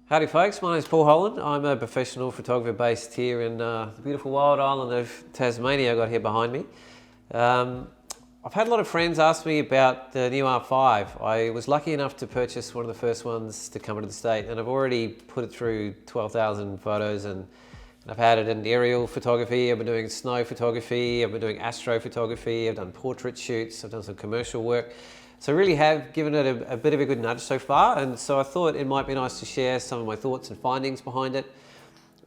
Howdy folks, my name is Paul Holland. I'm a professional photographer based here in the beautiful wild island of Tasmania. I've got here behind me. I've had a lot of friends ask me about the new R5. I was lucky enough to purchase one of the first ones to come into the state, and I've already put it through 12,000 photos, and I've had it in aerial photography, I've been doing snow photography, I've been doing astrophotography, I've done portrait shoots, I've done some commercial work. So I really have given it a bit of a good nudge so far, and so I thought it might be nice to share some of my thoughts and findings behind it.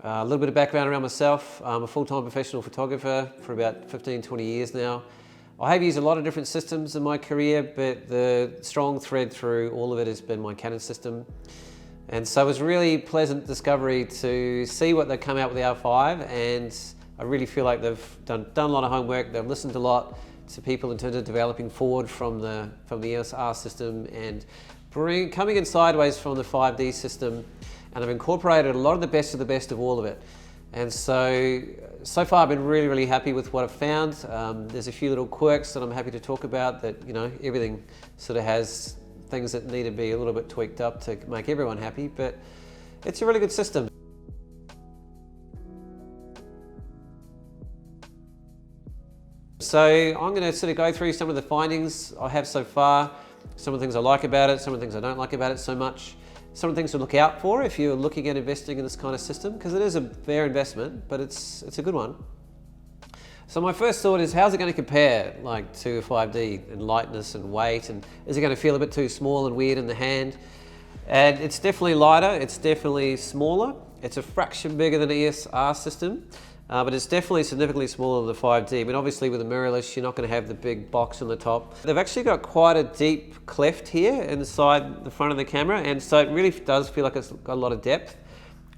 A little bit of background around myself. I'm a full-time professional photographer for about 15, 20 years now. I have used a lot of different systems in my career, but the strong thread through all of it has been my Canon system. And so it was a really pleasant discovery to see what they've come out with the R5, and I really feel like they've done a lot of homework, they've listened a lot to people in terms of developing forward from the EOS R system and coming in sideways from the 5D system, and I've incorporated a lot of the best of all of it. And so far I've been really happy with what I've found. There's a few little quirks that I'm happy to talk about that, you know, everything sort of has things that need to be a little bit tweaked up to make everyone happy, but it's a really good system. So I'm going to sort of go through some of the findings I have so far, some of the things I like about it, some of the things I don't like about it so much, some of the things to look out for if you're looking at investing in this kind of system, because it is a fair investment, but it's a good one. So my first thought is, how's it going to compare like to a 5D in lightness and weight, and is it going to feel a bit too small and weird in the hand? And it's definitely lighter, it's definitely smaller, it's a fraction bigger than the EOS R system. But it's definitely significantly smaller than the 5D. I mean, obviously with the mirrorless, you're not going to have the big box on the top. They've actually got quite a deep cleft here inside the front of the camera, and so it really does feel like it's got a lot of depth.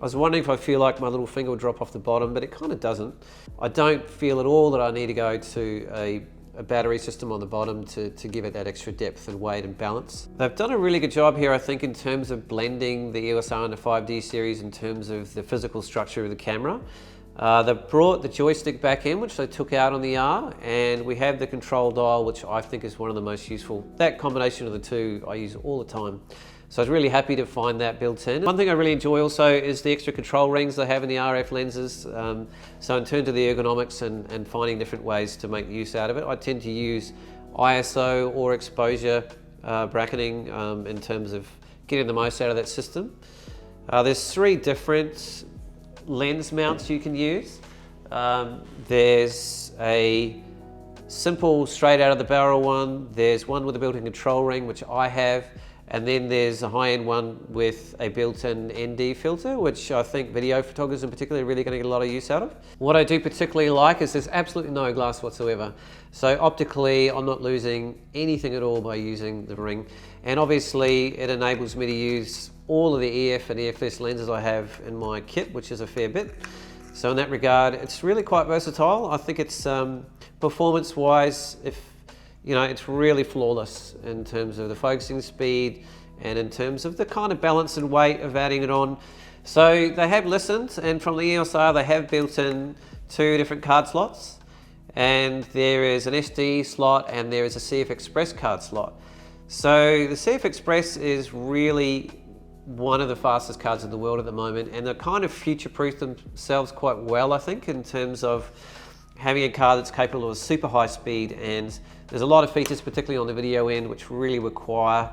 I was wondering if I feel like my little finger would drop off the bottom, but it kind of doesn't. I don't feel at all that I need to go to a battery system on the bottom to give it that extra depth and weight and balance. They've done a really good job here, I think, in terms of blending the EOS R and the 5D series in terms of the physical structure of the camera. They've brought the joystick back in, which they took out on the R, and we have the control dial, which I think is one of the most useful. That combination of the two I use all the time. So I was really happy to find that built in. One thing I really enjoy also is the extra control rings they have in the RF lenses. So in terms of the ergonomics and finding different ways to make use out of it, I tend to use ISO or exposure bracketing in terms of getting the most out of that system. There's three different lens mounts you can use. There's a simple straight out of the barrel one, there's one with a built-in control ring, which I have, and then there's a high-end one with a built-in ND filter, which I think video photographers in particular are really going to get a lot of use out of. What I do particularly like is there's absolutely no glass whatsoever. So optically, I'm not losing anything at all by using the ring. And obviously, it enables me to use all of the EF and EFS lenses I have in my kit, which is a fair bit. So in that regard, it's really quite versatile. I think it's performance-wise, it's really flawless in terms of the focusing speed and in terms of the kind of balance and weight of adding it on. So they have listened, and from the EOS R, they have built in two different card slots, and there is an SD slot and there is a CF Express card slot. So the CF Express is really one of the fastest cards in the world at the moment, and they're kind of future-proof themselves quite well, I think, in terms of having a card that's capable of super high speed, and there's a lot of features, particularly on the video end, which really require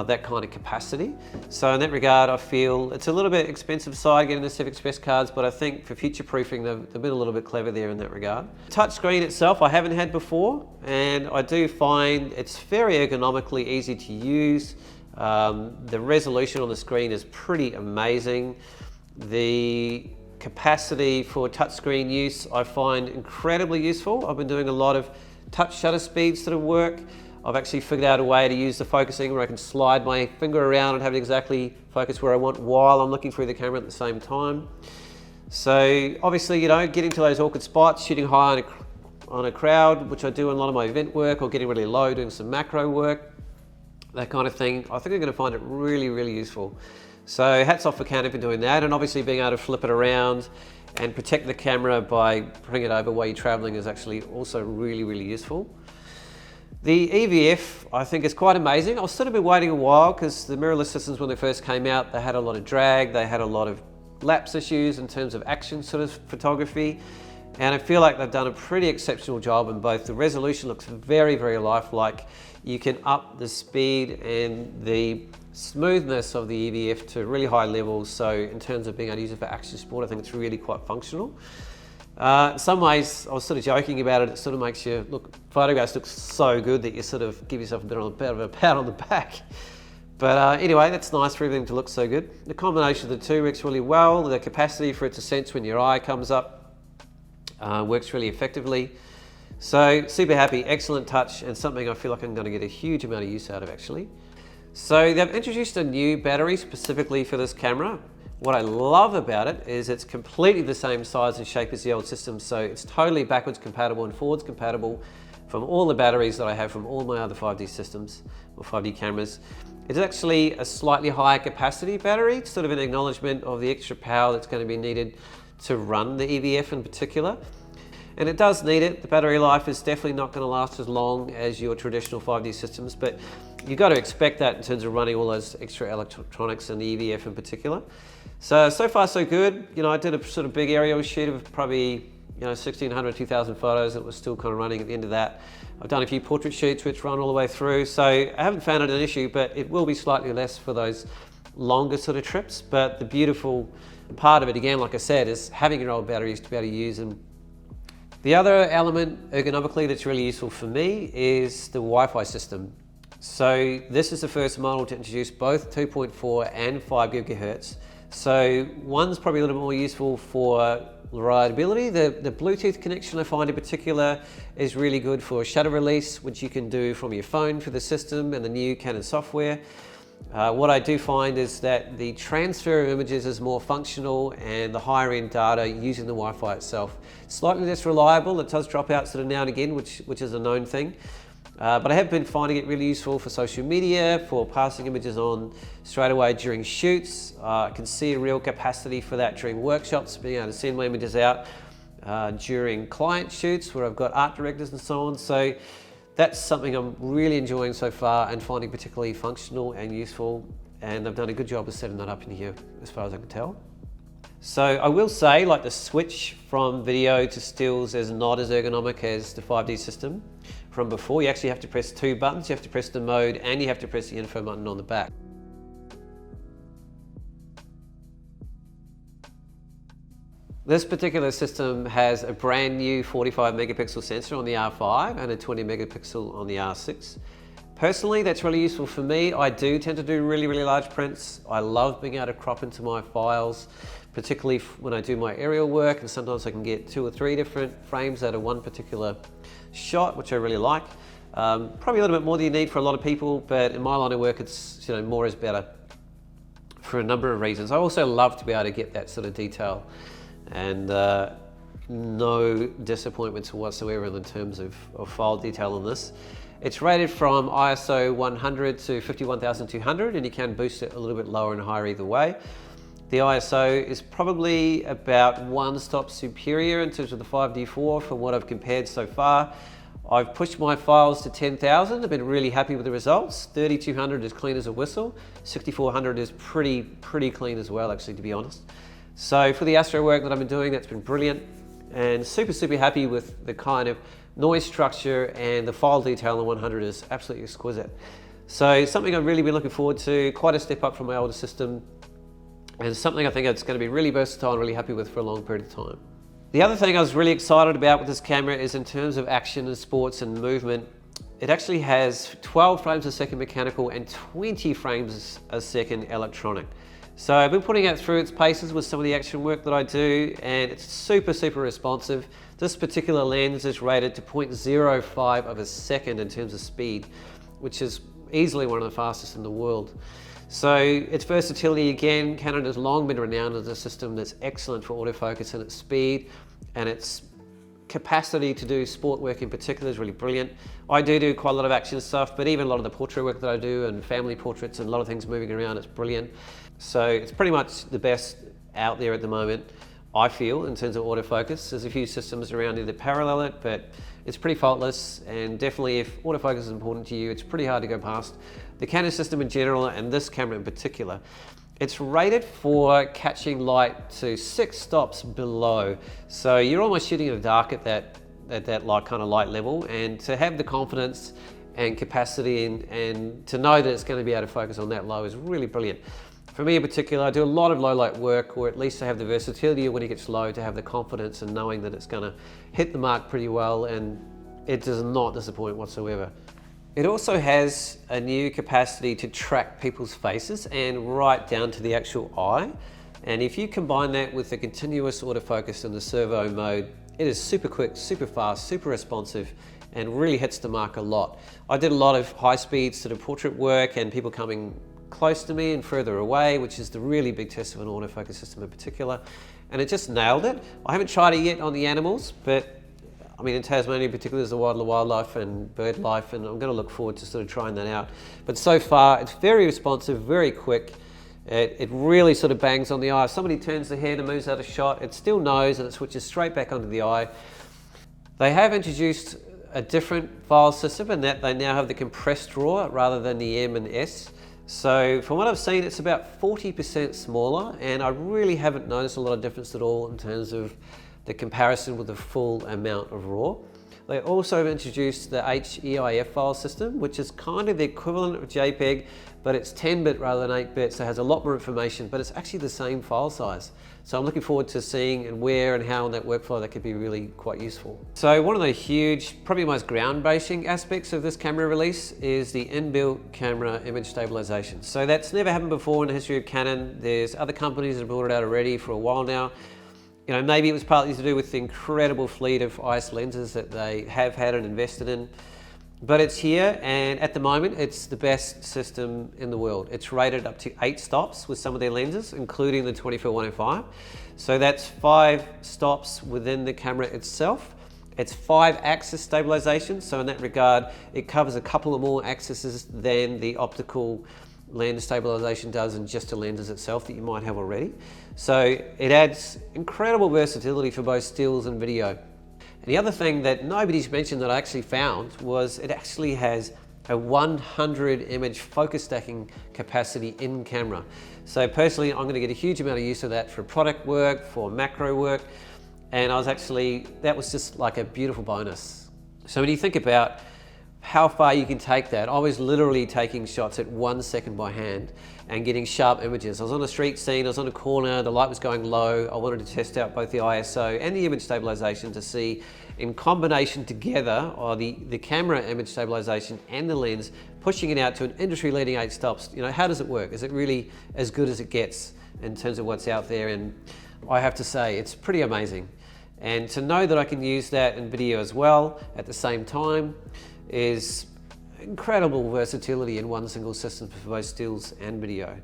that kind of capacity. So in that regard, I feel it's a little bit expensive side getting the CF Express cards, but I think for future-proofing, they've been a little bit clever there in that regard. Touchscreen itself, I haven't had before, and I do find it's very ergonomically easy to use. The resolution on the screen is pretty amazing. The capacity for touchscreen use I find incredibly useful. I've been doing a lot of touch shutter speeds sort of work. I've actually figured out a way to use the focusing where I can slide my finger around and have it exactly focus where I want while I'm looking through the camera at the same time. So obviously, get into those awkward spots, shooting high on a crowd, which I do in a lot of my event work, or getting really low doing some macro work, that kind of thing. I think I'm going to find it really useful. So hats off for Canon for doing that, and obviously being able to flip it around and protect the camera by putting it over while you're traveling is actually also really useful. The EVF, I think, is quite amazing. I've sort of been waiting a while because the mirrorless systems, when they first came out, they had a lot of drag, they had a lot of lapse issues in terms of action sort of photography. And I feel like they've done a pretty exceptional job in both. The resolution looks very, very lifelike. You can up the speed and the smoothness of the EVF to really high levels. So in terms of being able to use it for action sport, I think it's really quite functional. In some ways, I was sort of joking about it, it sort of makes you look, photographs look so good that you sort of give yourself a bit of a pat on the back. But anyway, that's nice for everything to look so good. The combination of the two works really well. The capacity for it to sense when your eye comes up works really effectively. So super happy, excellent touch, and something I feel like I'm going to get a huge amount of use out of actually. So they've introduced a new battery specifically for this camera. What I love about it is it's completely the same size and shape as the old system, so it's totally backwards compatible and forwards compatible from all the batteries that I have from all my other 5D systems or 5D cameras. It's actually a slightly higher capacity battery, sort of an acknowledgement of the extra power that's going to be needed to run the EVF in particular. And it does need it. The battery life is definitely not going to last as long as your traditional 5D systems, but you've got to expect that in terms of running all those extra electronics and the EVF in particular. So far so good. You know, I did a sort of big aerial shoot of probably 1,600, 2,000 photos. It was still kind of running at the end of that. I've done a few portrait shoots which run all the way through, so I haven't found it an issue, but it will be slightly less for those longer sort of trips. But the beautiful part of it, again, like I said, is having your old batteries to be able to use them. The other element ergonomically that's really useful for me is the Wi-Fi system. So this is the first model to introduce both 2.4 and 5 gigahertz. So one's probably a little bit more useful for reliability. The Bluetooth connection I find in particular is really good for shutter release, which you can do from your phone for the system and the new Canon software. What I do find is that the transfer of images is more functional and the higher end data using the Wi-Fi itself. Slightly less reliable, it does drop out sort of now and again, which is a known thing. But I have been finding it really useful for social media, for passing images on straight away during shoots. I can see a real capacity for that during workshops, being able to send my images out during client shoots where I've got art directors and so on. So that's something I'm really enjoying so far and finding particularly functional and useful. And I've done a good job of setting that up in here as far as I can tell. So I will say, like, the switch from video to stills is not as ergonomic as the 5D system from before. You actually have to press two buttons. You have to press the mode and you have to press the info button on the back. This particular system has a brand new 45 megapixel sensor on the R5 and a 20 megapixel on the R6. Personally, that's really useful for me. I do tend to do really, really large prints. I love being able to crop into my files, particularly when I do my aerial work, and sometimes I can get 2 or 3 different frames out of one particular shot, which I really like. Probably a little bit more than you need for a lot of people, but in my line of work, it's, more is better for a number of reasons. I also love to be able to get that sort of detail and no disappointments whatsoever in terms of file detail on this. It's rated from ISO 100 to 51200, and you can boost it a little bit lower and higher either way. The ISO is probably about 1 stop superior in terms of the 5D4 from what I've compared so far. I've pushed my files to 10,000. I've been really happy with the results. 3200 is clean as a whistle. 6400 is pretty clean as well, actually, to be honest. So for the astro work that I've been doing, that's been brilliant, and super happy with the kind of noise structure, and the file detail on 100 is absolutely exquisite. So something I've really been looking forward to, quite a step up from my older system, and something I think it's going to be really versatile and really happy with for a long period of time. The other thing I was really excited about with this camera is in terms of action and sports and movement. It actually has 12 frames a second mechanical and 20 frames a second electronic. So I've been putting it through its paces with some of the action work that I do, and it's super responsive. This particular lens is rated to 0.05 of a second in terms of speed, which is easily one of the fastest in the world. So its versatility, again, Canon has long been renowned as a system that's excellent for autofocus, and its speed and its capacity to do sport work in particular is really brilliant. I do quite a lot of action stuff, but even a lot of the portrait work that I do and family portraits and a lot of things moving around, it's brilliant. So it's pretty much the best out there at the moment, I feel, in terms of autofocus. There's a few systems around here that parallel it, but it's pretty faultless, and definitely if autofocus is important to you, it's pretty hard to go past. The Canon system in general, and this camera in particular, it's rated for catching light to 6 stops below. So you're almost shooting in the dark at that light, kind of light level, and to have the confidence and capacity and to know that it's going to be able to focus on that low is really brilliant. For me in particular, I do a lot of low light work, or at least to have the versatility when it gets low, to have the confidence and knowing that it's going to hit the mark pretty well, and it does not disappoint whatsoever. It also has a new capacity to track people's faces and right down to the actual eye. And if you combine that with the continuous autofocus and the servo mode, it is super quick, super fast, super responsive, and really hits the mark a lot. I did a lot of high-speed sort of portrait work and people coming close to me and further away, which is the really big test of an autofocus system in particular, and it just nailed it. I haven't tried it yet on the animals, but I mean in Tasmania in particular there's a wildlife and bird life, and I'm going to look forward to sort of trying that out. But so far it's very responsive, very quick. It really sort of bangs on the eye. If somebody turns their head and moves out of shot, it still knows and it switches straight back onto the eye. They have introduced a different file system in that they now have the compressed RAW rather than the M and S. So from what I've seen, it's about 40% smaller, and I really haven't noticed a lot of difference at all in terms of the comparison with the full amount of RAW. They also introduced the HEIF file system, which is kind of the equivalent of JPEG, but it's 10-bit rather than 8-bit, so it has a lot more information, but it's actually the same file size. So I'm looking forward to seeing and where and how in that workflow that could be really quite useful. So one of the huge, probably most groundbreaking aspects of this camera release is the inbuilt camera image stabilization. So that's never happened before in the history of Canon. There's other companies that have brought it out already for a while now. You know, maybe it was partly to do with the incredible fleet of IS lenses that they have had and invested in. But it's here, and at the moment it's the best system in the world. It's rated up to 8 stops with some of their lenses, including the 24-105. So that's 5 stops within the camera itself. It's 5-axis stabilization, so in that regard it covers a couple of more axes than the optical lens stabilization does in just the lenses itself that you might have already. So it adds incredible versatility for both stills and video. And the other thing that nobody's mentioned that I actually found was it actually has a 100 image focus stacking capacity in camera. So personally, I'm going to get a huge amount of use of that for product work, for macro work, and that was just like a beautiful bonus. So when you think about how far you can take that, I was literally taking shots at 1 second by hand and getting sharp images. I was on a street scene, I was on a corner, the light was going low. I wanted to test out both the ISO and the image stabilization to see in combination together, or the camera image stabilization and the lens, pushing it out to an industry leading 8 stops. You know, how does it work? Is it really as good as it gets in terms of what's out there? And I have to say, it's pretty amazing. And to know that I can use that in video as well at the same time is incredible versatility in one single system for both stills and video.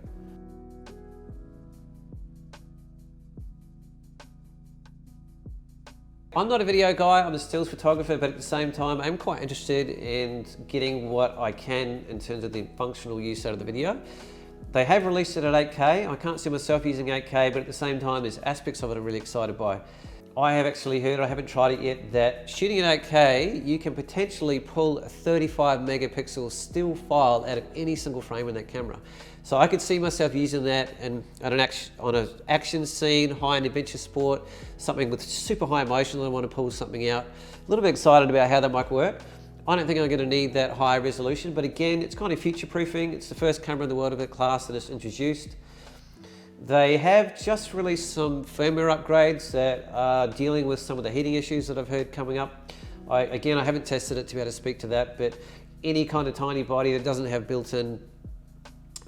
I'm not a video guy, I'm a stills photographer, but at the same time I'm quite interested in getting what I can in terms of the functional use out of the video. They have released it at 8K. I can't see myself using 8K, but at the same time there's aspects of it I'm really excited by. I have actually heard, I haven't tried it yet, that shooting at 8K, you can potentially pull a 35 megapixel still file out of any single frame in that camera. So I could see myself using that on an action scene, high-end adventure sport, something with super high emotion that I want to pull something out. A little bit excited about how that might work. I don't think I'm going to need that high resolution, but again, it's kind of future-proofing. It's the first camera in the world of its class that is introduced. They have just released some firmware upgrades that are dealing with some of the heating issues that I've heard coming up. I haven't tested it to be able to speak to that, but any kind of tiny body that doesn't have built-in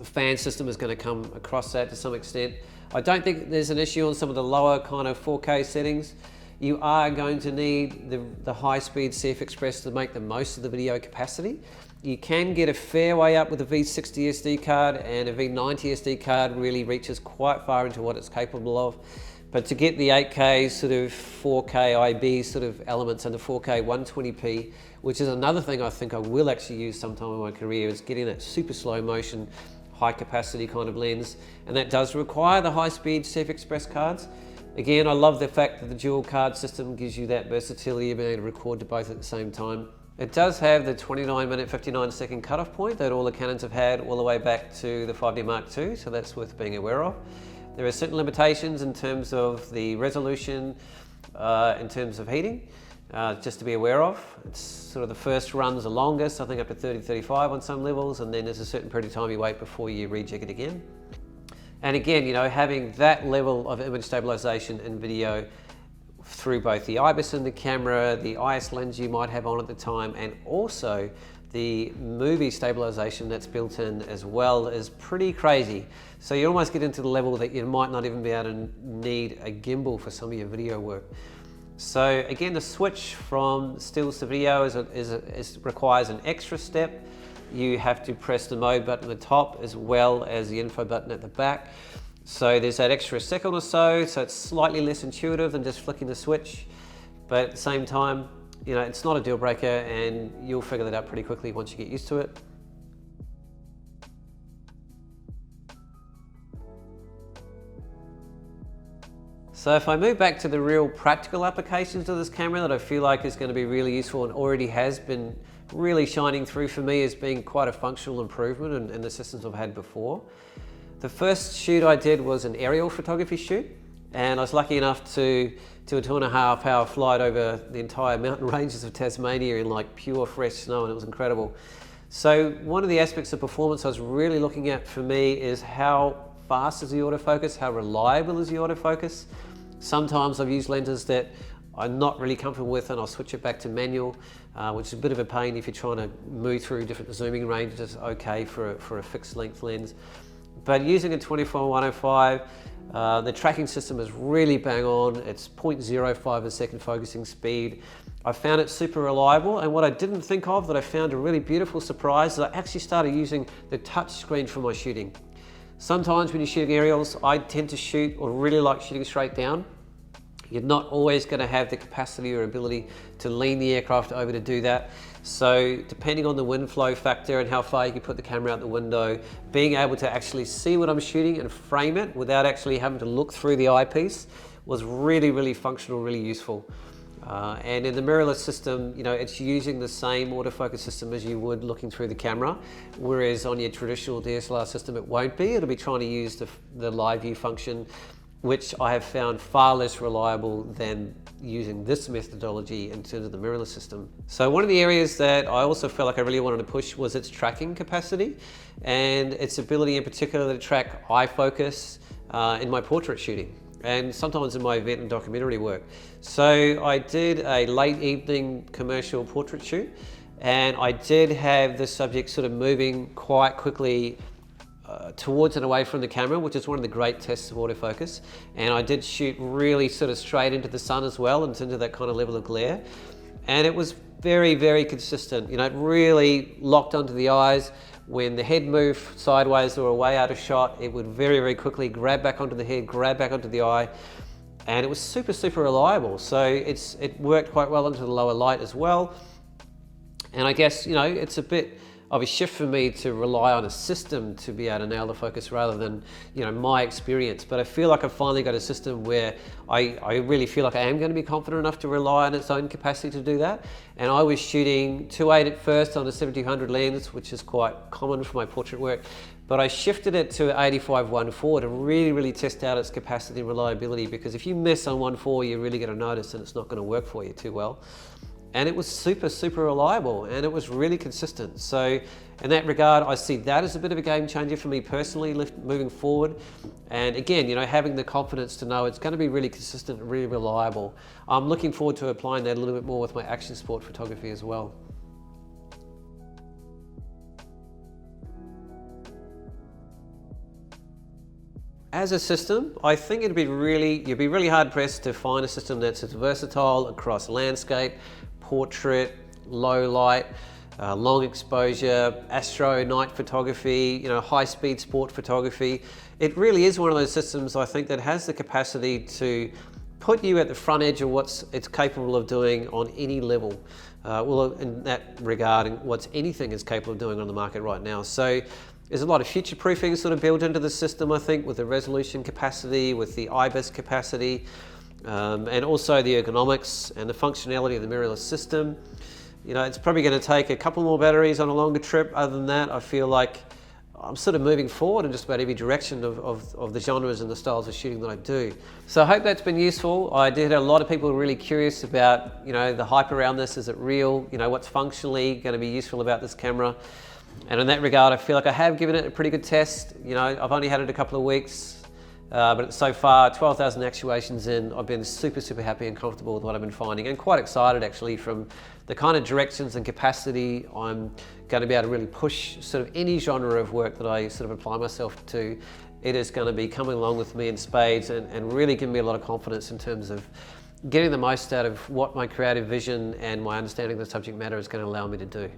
fan system is going to come across that to some extent. I don't think there's an issue on some of the lower kind of 4K settings. You are going to need the high-speed CF Express to make the most of the video capacity. You can get a fair way up with a V60 SD card, and a V90 SD card really reaches quite far into what it's capable of. But to get the 8K sort of 4K IB sort of elements and the 4K 120p, which is another thing I think I will actually use sometime in my career, is getting that super slow motion, high capacity kind of lens. And that does require the high speed CF Express cards. Again, I love the fact that the dual card system gives you that versatility of being able to record to both at the same time. It does have the 29-minute 59-second cutoff point that all the Canons have had all the way back to the 5D Mark II, so that's worth being aware of. There are certain limitations in terms of the resolution, in terms of heating, just to be aware of. It's sort of the first runs are longest, I think up to 30-35 on some levels, and then there's a certain period of time you wait before you rejig it again. And again, having that level of image stabilization in video through both the IBIS in the camera, the IS lens you might have on at the time, and also the movie stabilization that's built in as well is pretty crazy. So you almost get into the level that you might not even be able to need a gimbal for some of your video work. So again, the switch from stills to video requires an extra step. You have to press the mode button at the top as well as the info button at the back. So there's that extra second or so it's slightly less intuitive than just flicking the switch. But at the same time, it's not a deal breaker, and you'll figure that out pretty quickly once you get used to it. So if I move back to the real practical applications of this camera that I feel like is going to be really useful and already has been really shining through for me as being quite a functional improvement in the systems I've had before. The first shoot I did was an aerial photography shoot, and I was lucky enough to do a 2.5 hour flight over the entire mountain ranges of Tasmania in like pure fresh snow, and it was incredible. So one of the aspects of performance I was really looking at for me is how fast is the autofocus, how reliable is the autofocus. Sometimes I've used lenses that I'm not really comfortable with, and I'll switch it back to manual, which is a bit of a pain if you're trying to move through different zooming ranges. It's okay for a fixed length lens. But using a 24-105, the tracking system is really bang on. It's 0.05 a second focusing speed. I found it super reliable, and what I didn't think of that I found a really beautiful surprise is I actually started using the touch screen for my shooting. Sometimes when you're shooting aerials, I tend to shoot or really like shooting straight down. You're not always going to have the capacity or ability to lean the aircraft over to do that. So depending on the wind flow factor and how far you can put the camera out the window, being able to actually see what I'm shooting and frame it without actually having to look through the eyepiece was really, really functional, really useful. And in the mirrorless system, it's using the same autofocus system as you would looking through the camera, whereas on your traditional DSLR system it won't be. It'll be trying to use the live view function, which I have found far less reliable than using this methodology in terms of the mirrorless system. So one of the areas that I also felt like I really wanted to push was its tracking capacity and its ability in particular to track eye focus in my portrait shooting, and sometimes in my event and documentary work. So I did a late evening commercial portrait shoot, and I did have the subject sort of moving quite quickly towards and away from the camera, which is one of the great tests of autofocus. And I did shoot really sort of straight into the sun as well, and into that kind of level of glare. And it was very, very consistent. It really locked onto the eyes. When the head moved sideways or away out of shot, it would very, very quickly grab back onto the head, grab back onto the eye. And it was super, super reliable. So it worked quite well into the lower light as well. And I guess, it's a bit of a shift for me to rely on a system to be able to nail the focus rather than my experience. But I feel like I've finally got a system where I really feel like I am going to be confident enough to rely on its own capacity to do that. And I was shooting 2.8 at first on a 70-200 lens, which is quite common for my portrait work, but I shifted it to 85-1.4 to really, really test out its capacity and reliability, because if you miss on 1.4, you're really going to notice and it's not going to work for you too well. And it was super, super reliable, and it was really consistent. So in that regard, I see that as a bit of a game changer for me personally moving forward. And again, having the confidence to know it's going to be really consistent and really reliable. I'm looking forward to applying that a little bit more with my action sport photography as well. As a system, I think you'd be really hard pressed to find a system that's as versatile across landscape, portrait, low light, long exposure, astro night photography, high speed sport photography. It really is one of those systems, I think, that has the capacity to put you at the front edge of what it's capable of doing on any level. Well, in that regard, what anything is capable of doing on the market right now. So there's a lot of future-proofing sort of built into the system, I think, with the resolution capacity, with the IBIS capacity. and also the ergonomics and the functionality of the mirrorless system. You know, it's probably going to take a couple more batteries on a longer trip. Other than that, I feel like I'm sort of moving forward in just about every direction of the genres and the styles of shooting that I do. So I hope that's been useful. I did have a lot of people really curious about, you know, the hype around this. Is it real? You know, what's functionally going to be useful about this camera? And in that regard, I feel like I have given it a pretty good test. You know, I've only had it a couple of weeks, but so far, 12,000 actuations in, I've been super, super happy and comfortable with what I've been finding, and quite excited actually from the kind of directions and capacity I'm going to be able to really push sort of any genre of work that I sort of apply myself to. It is going to be coming along with me in spades and really giving me a lot of confidence in terms of getting the most out of what my creative vision and my understanding of the subject matter is going to allow me to do.